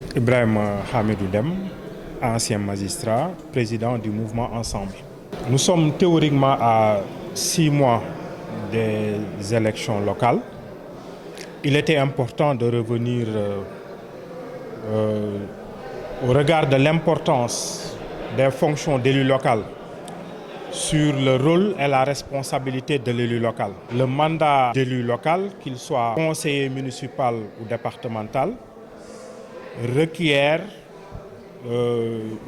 Ibrahim Hamidou Dem, ancien magistrat, président du mouvement Ensemble. Nous sommes théoriquement à 6 mois des élections locales. Il était important de revenir au regard de l'importance des fonctions d'élu local sur le rôle et la responsabilité de l'élu local. Le mandat d'élu local, qu'il soit conseiller municipal ou départemental, requiert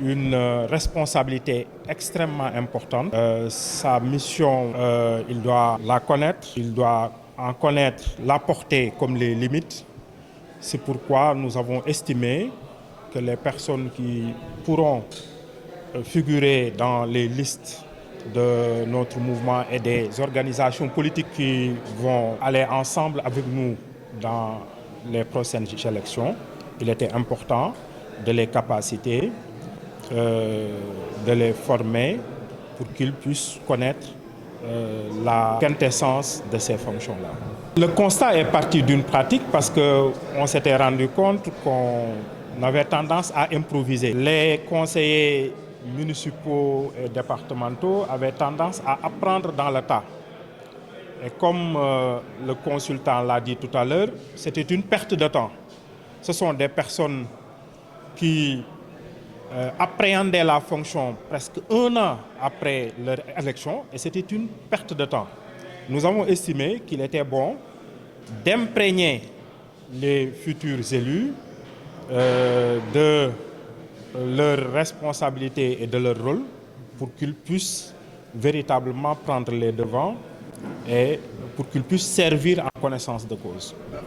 une responsabilité extrêmement importante. Sa mission, il doit la connaître, il doit en connaître la portée comme les limites. C'est pourquoi nous avons estimé que les personnes qui pourront figurer dans les listes de notre mouvement et des organisations politiques qui vont aller ensemble avec nous dans les prochaines élections, il était important de les capaciter, de les former pour qu'ils puissent connaître la quintessence de ces fonctions-là. Le constat est parti d'une pratique parce qu'on s'était rendu compte qu'on avait tendance à improviser. Les conseillers municipaux et départementaux avaient tendance à apprendre dans le tas. Et comme le consultant l'a dit tout à l'heure, c'était une perte de temps. Ce sont des personnes qui appréhendaient la fonction presque 1 an après leur élection et c'était une perte de temps. Nous avons estimé qu'il était bon d'imprégner les futurs élus de leur responsabilité et de leur rôle pour qu'ils puissent véritablement prendre les devants et pour qu'ils puissent servir en connaissance de cause. Dans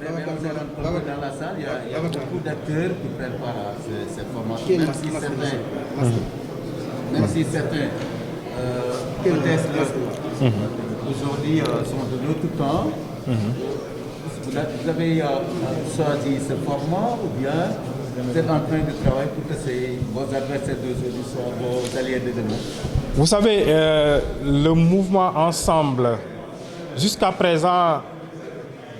la salle, il y a beaucoup d'acteurs qui prennent part à cette formation, même si certains peut-être aujourd'hui sont de notre temps. Vous avez choisi ce format ou bien vous êtes en train de travailler pour que vos adversaires d'aujourd'hui soient vos alliés de demain? Vous savez, le mouvement Ensemble, jusqu'à présent,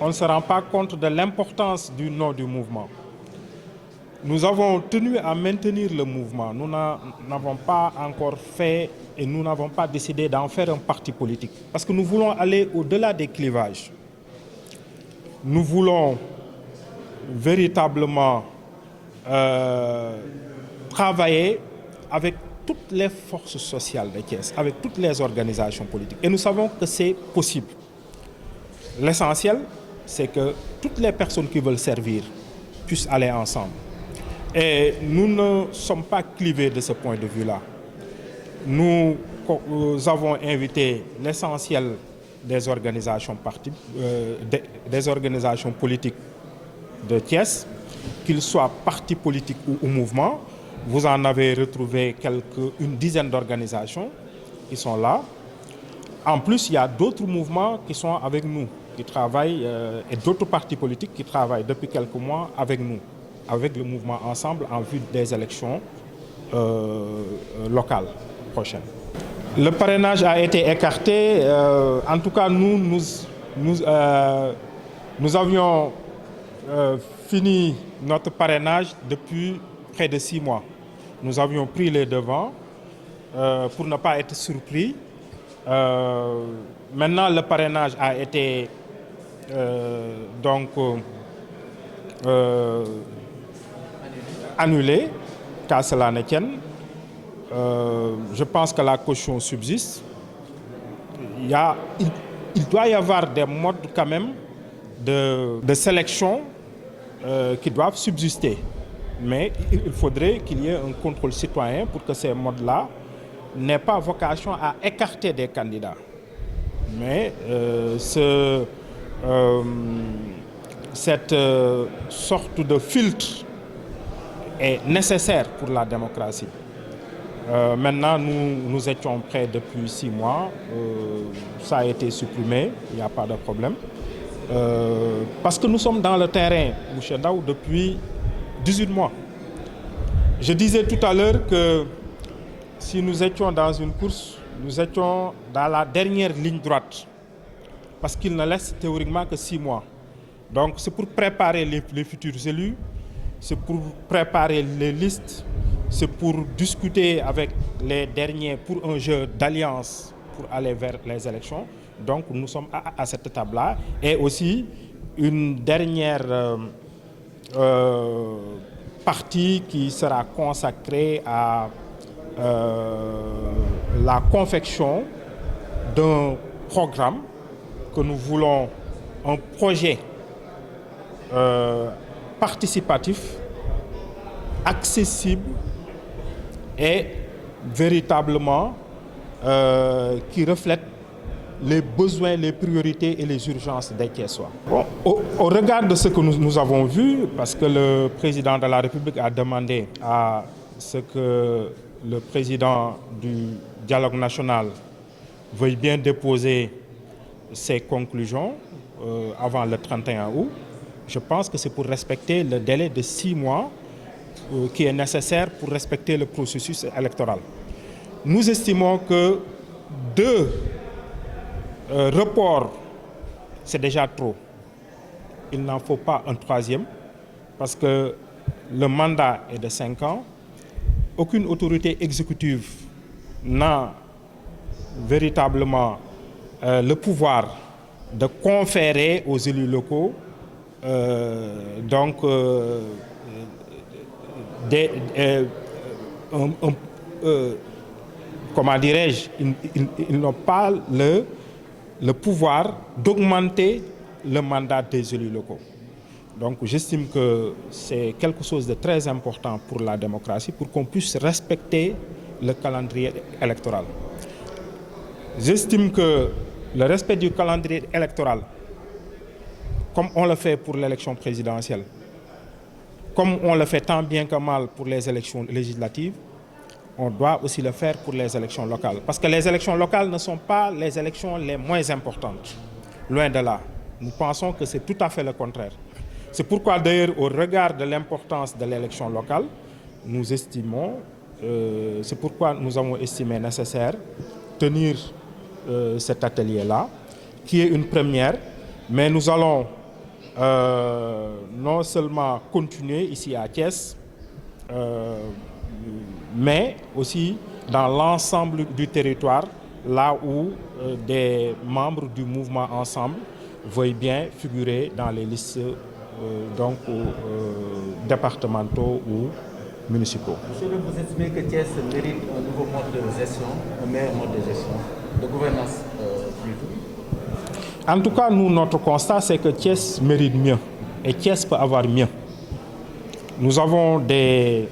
on ne se rend pas compte de l'importance du nom du mouvement. Nous avons tenu à maintenir le mouvement. Nous n'avons pas encore fait et nous n'avons pas décidé d'en faire un parti politique. Parce que nous voulons aller au-delà des clivages. Nous voulons véritablement travailler avec toutes les forces sociales de Thiès, avec toutes les organisations politiques. Et nous savons que c'est possible. L'essentiel, c'est que toutes les personnes qui veulent servir puissent aller ensemble. Et nous ne sommes pas clivés de ce point de vue-là. Nous avons invité l'essentiel des organisations politiques de Thiès, qu'ils soient partis politiques ou mouvements. Vous en avez retrouvé une dizaine d'organisations qui sont là. En plus, il y a d'autres mouvements qui sont avec nous, qui travaillent, et d'autres partis politiques qui travaillent depuis quelques mois avec nous, avec le mouvement Ensemble en vue des élections locales prochaines. Le parrainage a été écarté. En tout cas, nous avions fini notre parrainage depuis près de 6 mois. Nous avions pris les devants pour ne pas être surpris. Maintenant, le parrainage a été annulé, qu'à cela ne tienne. Je pense que la caution subsiste. Il doit y avoir des modes quand même de sélection qui doivent subsister. Mais il faudrait qu'il y ait un contrôle citoyen pour que ces modes-là n'aient pas vocation à écarter des candidats. Mais cette sorte de filtre est nécessaire pour la démocratie. Maintenant, nous étions prêts depuis 6 mois. Ça a été supprimé, il n'y a pas de problème. Parce que nous sommes dans le terrain, M. Ndaw, depuis 18 mois. Je disais tout à l'heure que si nous étions dans une course, nous étions dans la dernière ligne droite. Parce qu'il ne laisse théoriquement que 6 mois. Donc c'est pour préparer les futurs élus. c'est pour préparer les listes, c'est pour discuter avec les derniers pour un jeu d'alliance pour aller vers les élections. Donc nous sommes à cette étape-là. Et aussi une dernière partie qui sera consacrée à la confection d'un programme que nous voulons, un projet participatif, accessible et véritablement qui reflète les besoins, les priorités et les urgences des Thiessois. Bon, au regard de ce que nous avons vu, parce que le président de la République a demandé à ce que le président du dialogue national veuille bien déposer ses conclusions avant le 31 août, je pense que c'est pour respecter le délai de 6 mois qui est nécessaire pour respecter le processus électoral. Nous estimons que 2 reports, c'est déjà trop. Il n'en faut pas un 3e, parce que le mandat est de 5 ans. Aucune autorité exécutive n'a véritablement le pouvoir de conférer aux élus locaux comment dirais-je, ils n'ont pas le pouvoir d'augmenter le mandat des élus locaux. Donc j'estime que c'est quelque chose de très important pour la démocratie, pour qu'on puisse respecter le calendrier électoral. J'estime que le respect du calendrier électoral, comme on le fait pour l'élection présidentielle, comme on le fait tant bien que mal pour les élections législatives, on doit aussi le faire pour les élections locales. Parce que les élections locales ne sont pas les élections les moins importantes. Loin de là. Nous pensons que c'est tout à fait le contraire. C'est pourquoi d'ailleurs, au regard de l'importance de l'élection locale, nous estimons, c'est pourquoi nous avons estimé nécessaire tenir cet atelier-là, qui est une première, mais nous allons non seulement continuer ici à Thiès, mais aussi dans l'ensemble du territoire, là où des membres du mouvement Ensemble veuillent bien figurer dans les listes départementaux ou municipaux. Monsieur, vous estimez que Thiès mérite un nouveau mode de gestion, un meilleur mode de gestion, de gouvernance plutôt? En tout cas, nous, notre constat, c'est que Thiès mérite mieux et Thiès peut avoir mieux. Nous avons des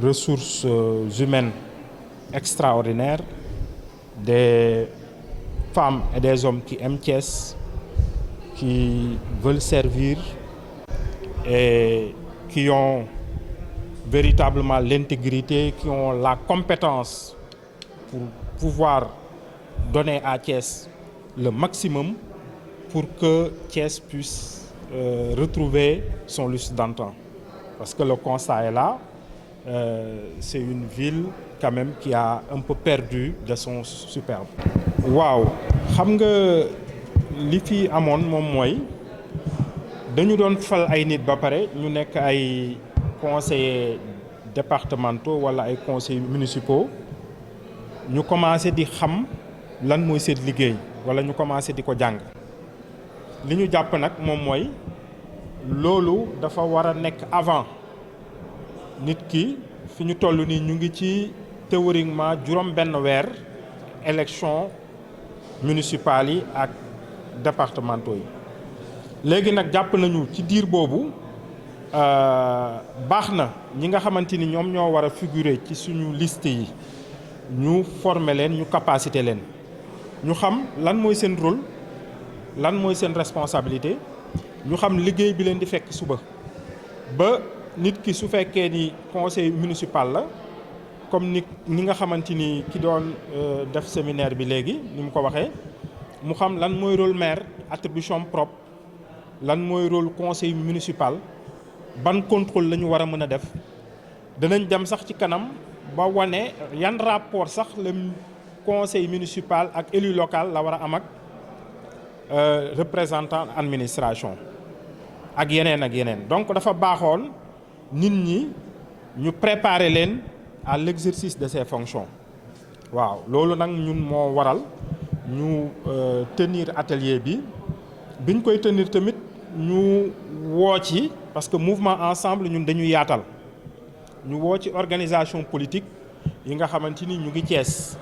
ressources humaines extraordinaires, des femmes et des hommes qui aiment Thiès, qui veulent servir et qui ont véritablement l'intégrité, qui ont la compétence pour pouvoir donner à Thiès le maximum pour que Thiès puisse retrouver son lustre d'antan. Parce que le constat est là, c'est une ville quand même qui a un peu perdu de son superbe. Waaw, xam nga li fi amoon moom mooy dañu doon fal ay nit ba pare ñu nekk ay conseillers départementaux wala ay conseillers municipaux ñu commencé di xam lan mooy seen liggéey wala ñu commencé di ko jàng. Li ñu jàpp nag moom mooy loolu dafa war a nekk avant nit ki fi ñu toll nii ñu ngi ci théoriquement juróom-benn weer élection municipale yi ak départementaux yi. Léegi nag jàpp nañu ci diir boobu baax na ñi nga xamante ni ñoom ñoo war a figurer ci suñu liste yi ñu former leen ñu capaciter leen ñu xam lan mooy seen rôle lan mooy seen responsabilité ñu xam liggéey bi leen di fekk suba ba nit ki su fekkee ni conseil municipal la comme ni nga xamante ni ki doon def séminaire bi léegi ni mu ko waxee mu xam lan mooy rôle maire attribution propre lan mooy rôle conseil municipal ban contrôle la ñu war a mën a def danañ dem sax ci kanam ba wane yan rapport sax le conseil municipal ak élu local la war a am ak représentant administration ak yeneen donc dafa baaxoon nit ñi ñu préparer leen à l'exercice de ces fonctions waaw loolu nag ñun moo waral ñu tenir atelier bi biñ koy tenir tamit ñu woo ci parce que mouvement ensemble ñun dañuy yaatal ñu woo ci organisation politique yi nga xamante ni ñu ngi Thiès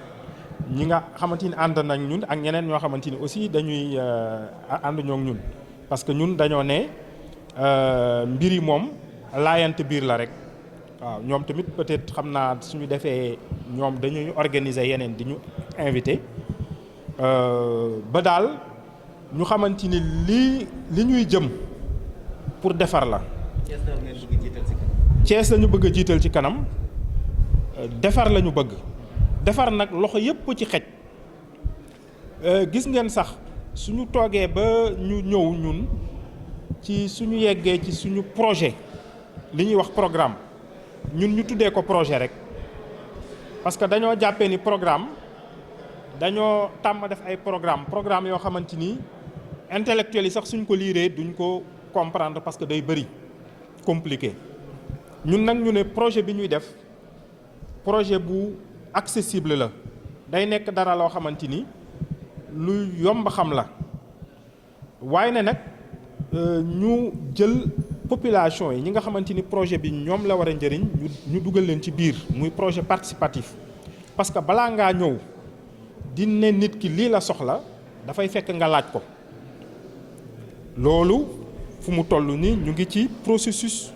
ñi nga xamante ni ànd nañ ñun ak ñeneen ñoo xamante ni aussi dañuy ànd ñoo ñun parce que ñun dañoo ne mbir yi moom laayante biir la rek waaw ñoom tamit peut-être xam naa suñu defee ñoom dañuy organiser yeneen di ñu invité ba daal ñu xamante ni li ñuy jëm pour defar la. Thiès la ñu bëgg a jiital ci kanam defar la ñu bëgg defar nag loxo yépp ci xej gis ngeen sax suñu toogee ba ñu ñëw ñun ci suñu yeggee ci suñu projet li ñuy wax programme ñun ñu tuddee ko projet rek parce que dañoo jàppee ni programme dañoo tàmm def ay programme yoo xamante ni intellectuels yi sax suñ ko liiree duñ ko comprendre parce que day bëri compliqué ñun nag ñu ne projet bi ñuy def projet bu accessible la day nekk dara loo xamante ni lu yomb xam la waaye ne nag ñu jël population yi ñi nga xamante ni projet bi ñoom la war a njëriñ ñu dugal leen ci biir muy projet participatif parce que balaa ngaa ñëw di ne nit ki lii la soxla dafay fekk nga laaj ko loolu fu mu toll ni ñu ngi ci processus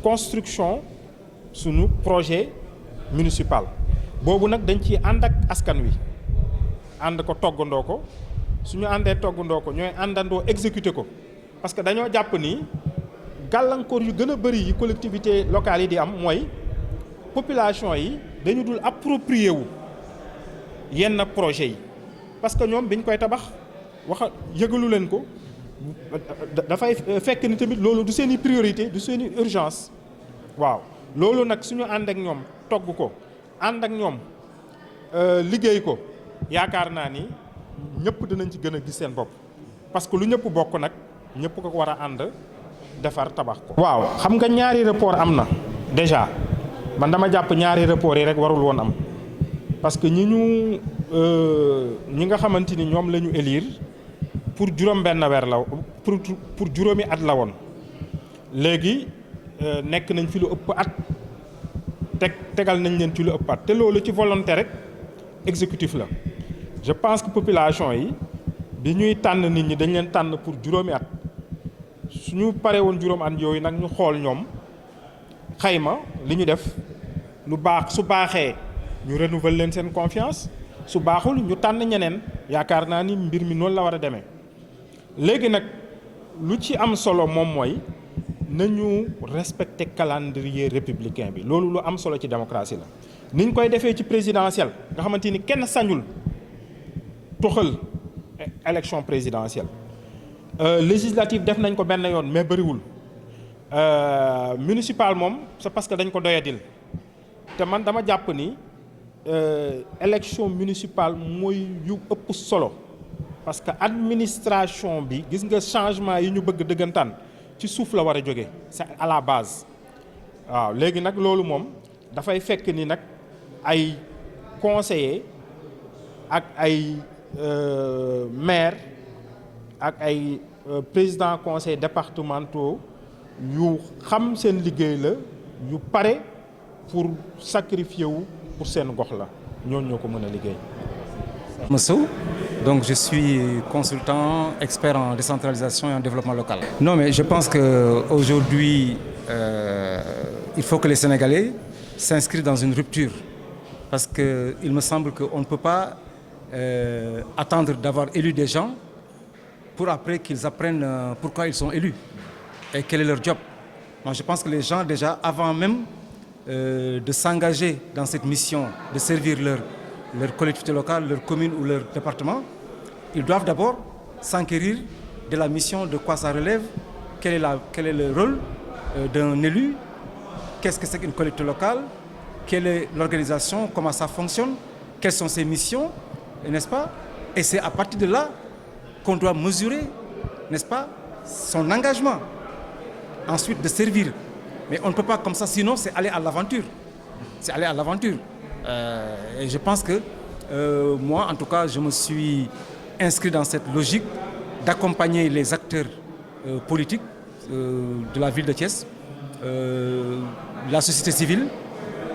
construction sunu projet municipal boobu nag dañ ci ànd ak askan wi ànd ko toggandoo ko suñu àndee toggandoo ko ñooy àndandoo exécuter ko parce que dañoo jàpp ni gàllankoor yu gën a bëri yi collectivités locales yi di am mooy population yi dañu dul approprier wu yenn projet yi parce que ñoom biñ koy tabax yëgalu leen ko dafay fekk ni tamit loolu du seeni priorité du seeni urgence waaw loolu nag suñu ànd ak ñoom togg ko ànd ak ñoom liggéey ko yaakaar naa ni ñëpp dinañ ci gën a gis seen bopp parce que lu ñëpp bokk nag ñëpp ko war a ànd defar tabax ko. waaw xam nga ñaari rapport am na déjà man dama jàpp ñaari rapport yi rek warul woon am parce que ñi nga xamante ni ñoom la ñu élire pour juróom-benn weer la pour juróomi at la woon léegi nekk nañ fi lu ëpp at tegal nañ leen ci lu ëpp at te loolu ci volonté rek exécutif la je pense que population yi bi ñuy tànn nit ñi dañ leen tànn pour juróomi at suñu pare woon juróom at yooyu nag ñu xool ñoom xayma li ñu def lu baax su baaxee ñu renouveler leen seen confiance su baaxul ñu tànn ñeneen yaakaar naa ni mbir mi noonu la war a demee léegi nag lu ci am solo moom mooy nañu respecter calendrier républicain bi loolu lu am solo ci démocratie la niñ koy defee ci présidentielle nga xamante ni kenn sañul toxal élection présidentielle législative def nañ ko benn yoon mais bëriwul municipal moom c'est parce que dañ ko doyadil te man dama jàpp ni élection municipale mooy yu ëpp solo parce que administration bi gis nga changement yi ñu bëgg dëggantaan ci suuf la war a jóge c'est à la base waaw léegi nag loolu moom dafay fekk ni nag ay conseillers ak ay maire ak ay président conseil départementaux yu xam seen liggéey la yu pare pour sacrifier wu pour seen gox la ñooñu ñoo ko mën a liggéey. Moussou, donc je suis consultant expert en décentralisation et en développement local. Non mais je pense qu'aujourd'hui il faut que les Sénégalais s'inscrivent dans une rupture parce qu'il me semble qu'on ne peut pas attendre d'avoir élu des gens pour après qu'ils apprennent pourquoi ils sont élus et quel est leur job. Moi, je pense que les gens déjà avant même de s'engager dans cette mission, de servir leur collectivité locale, leur commune ou leur département, ils doivent d'abord s'enquérir de la mission, de quoi ça relève, quel est le rôle d'un élu, qu'est-ce que c'est qu'une collectivité locale, quelle est l'organisation, comment ça fonctionne, quelles sont ses missions, n'est-ce pas? Et c'est à partir de là qu'on doit mesurer, n'est-ce pas, son engagement. Ensuite, de servir Mais on ne peut pas comme ça, sinon c'est aller à l'aventure. C'est aller à l'aventure. Et je pense que moi, en tout cas, je me suis inscrit dans cette logique d'accompagner les acteurs politiques de la ville de Thiès, la société civile,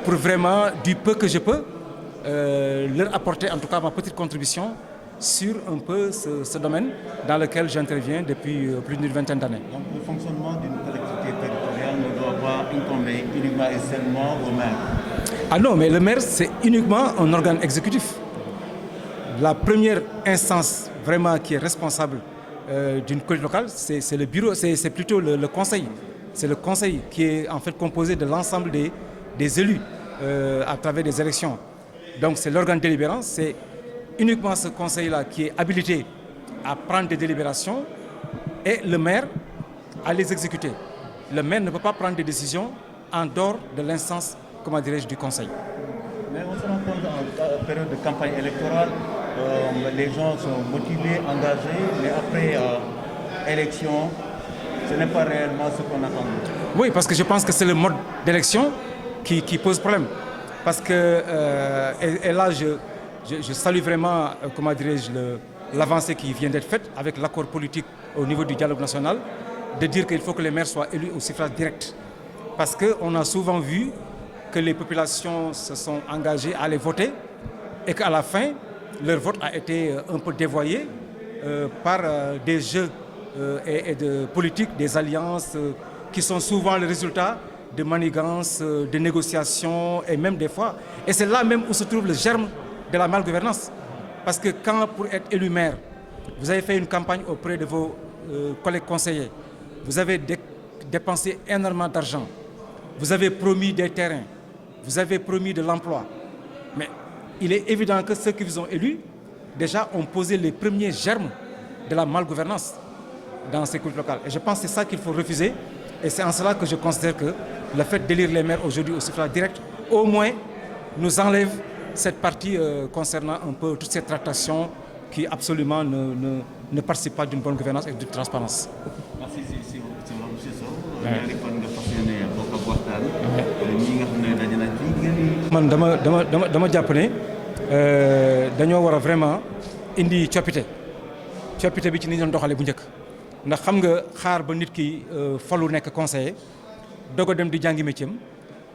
pour vraiment, du peu que je peux, leur apporter en tout cas ma petite contribution sur un peu ce domaine dans lequel j'interviens depuis plus d'une vingtaine d'années. Donc le fonctionnement d'une collectivité territoriale ne doit pas incomber uniquement et seulement au maire. Ah non, mais le maire, c'est uniquement un organe exécutif. La première instance vraiment qui est responsable d'une collectivité locale, c'est le bureau, c'est plutôt le conseil. C'est le conseil qui est en fait composé de l'ensemble des élus à travers des élections. Donc c'est l'organe délibérant, c'est uniquement ce conseil-là qui est habilité à prendre des délibérations et le maire à les exécuter. Le maire ne peut pas prendre des décisions en dehors de l'instance, comment dirais-je, du conseil. Mais on se rend compte en période de campagne électorale, les gens sont motivés, engagés, mais après élection, ce n'est pas réellement ce qu'on attend. Oui, parce que je pense que c'est le mode d'élection qui pose problème. Parce que, et là, je salue vraiment, comment dirais-je, l'avancée qui vient d'être faite avec l'accord politique au niveau du dialogue national, de dire qu'il faut que les maires soient élus au suffrage direct. Parce qu'on a souvent vu que les populations se sont engagées à les voter et qu'à la fin, leur vote a été un peu dévoyé par des jeux et de politiques, des alliances qui sont souvent le résultat de manigances, de négociations et même des fois. Et c'est là même où se trouve le germe de la malgouvernance. Parce que quand, pour être élu maire, vous avez fait une campagne auprès de vos collègues conseillers, vous avez dépensé énormément d'argent, vous avez promis des terrains, vous avez promis de l'emploi. Mais il est évident que ceux qui vous ont élus, déjà, ont posé les premiers germes de la malgouvernance dans ces cultes locales. Et je pense que c'est ça qu'il faut refuser. Et c'est en cela que je considère que le fait d'élire les maires aujourd'hui au suffrage direct, au moins, nous enlève cette partie concernant un peu toutes ces tractations qui absolument ne participent pas d'une bonne gouvernance et d'une transparence. Merci, c'est monsieur Sow. man dama jàpp ne dañoo war a vraiment indi coppite bi ci ni ñu doon doxalee bu njëkk ndax xam nga xaar ba nit ki falu nekk conseiller doog a dem di jàngi métier am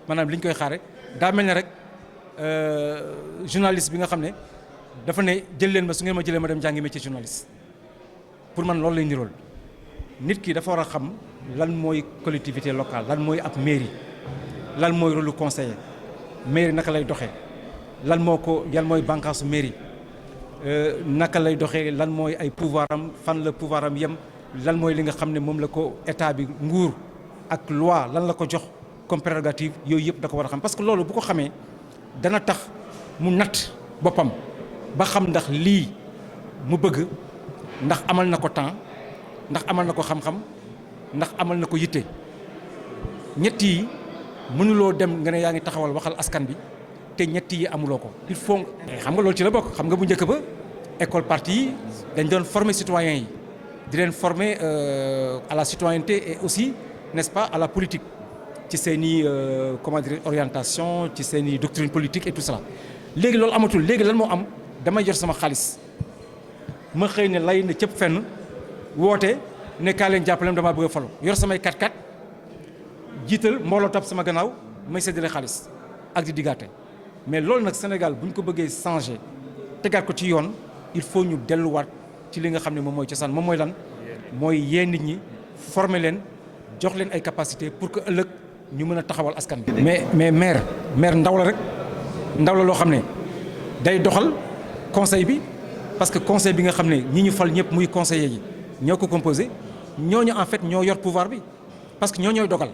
maanaam li ñu koy xaar rek daa mel ne rek journaliste bi nga xam ne dafa ne jël leen ma su ngeen ma jëlee ma dem jàngi métier journaliste pour man loolu lay nirool nit ki dafa war a xam lan mooy collectivité locale lan mooy ab mairie lan mooy rôle conseiller mairie naka lay doxee lan mooy bànqaasu mairie naka lay doxee lan mooy ay pouvoir am fan la pouvoir am yem lan mooy li nga xam ne moom la ko état bi nguur ak loi lan la ko jox comme prérogative yooyu yëpp da ko war a xam parce que loolu bu ko xamee dana tax mu natt boppam ba xam ndax lii mu bëgg ndax amal na ko temps ndax amal na ko xam-xam ndax amal na ko yitte ñett yi mënuloo dem nga ne yaa ngi taxawal waxal askan bi te ñett yi amuloo ko il faut xam nga loolu ci la bokk xam nga bu njëkk ba école parti yi dañ doon former citoyens yi di leen former à la citoyenneté et aussi n'est-ce pas à la politique ci seeni comment dire orientation ci seeni doctrine politique et tout ça léegi loolu amatul léegi lan moo am damay yor sama xaalis ma xëy ne lay na cëpp fenn woote ne kaa leen jàppale damaa bëgg a falu yor samay 4x4 jiital mbooloo topp sama gannaaw may séddale xaalis ak di diggaate mais loolu nag Sénégal bu ñu ko bëggee changer tegaat ko ci yoon il faut ñu delluwaat ci li nga xam ne moom mooy cosaan moom mooy lan mooy yee nit ñi former leen jox leen ay capacité pour que ëllëg ñu mën a taxawal askan bi. mais maire ndaw la rek ndaw la loo xam ne day doxal conseil bi parce que conseil bi nga xam ne ñi ñu fal ñëpp muy conseiller yi ñoo ko composé ñooñu en fait ñoo yor pouvoir bi parce que ñooy dogal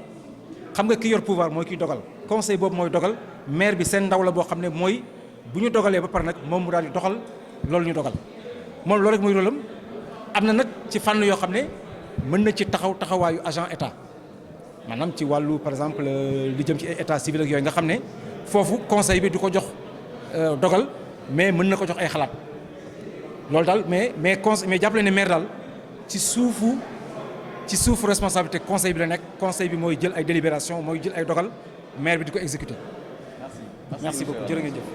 xam nga ki yor pouvoir mooy kiy dogal conseil boobu mooy dogal maire bi seen ndaw la boo xam ne mooy bu ñu dogalee ba pare nag moom mu daal di doxal loolu ñu dogal moom loolu rek mooy rôlam am na nag ci fànn yoo xam ne mën na ci taxawaayu agent état maanaam ci wàllu par exemple li jëm ci état civil ak yooyu nga xam ne foofu conseil bi du ko jox dogal mais mën na ko jox ay xalaat loolu daal mais jàppale ne maire daal ci suufu ci suuf responsabilité conseil bi la nekk conseil bi mooy jël ay délibération mooy jël ay dogal maire bi di ko exécuter. Merci beaucoup jërë ngeen jëf.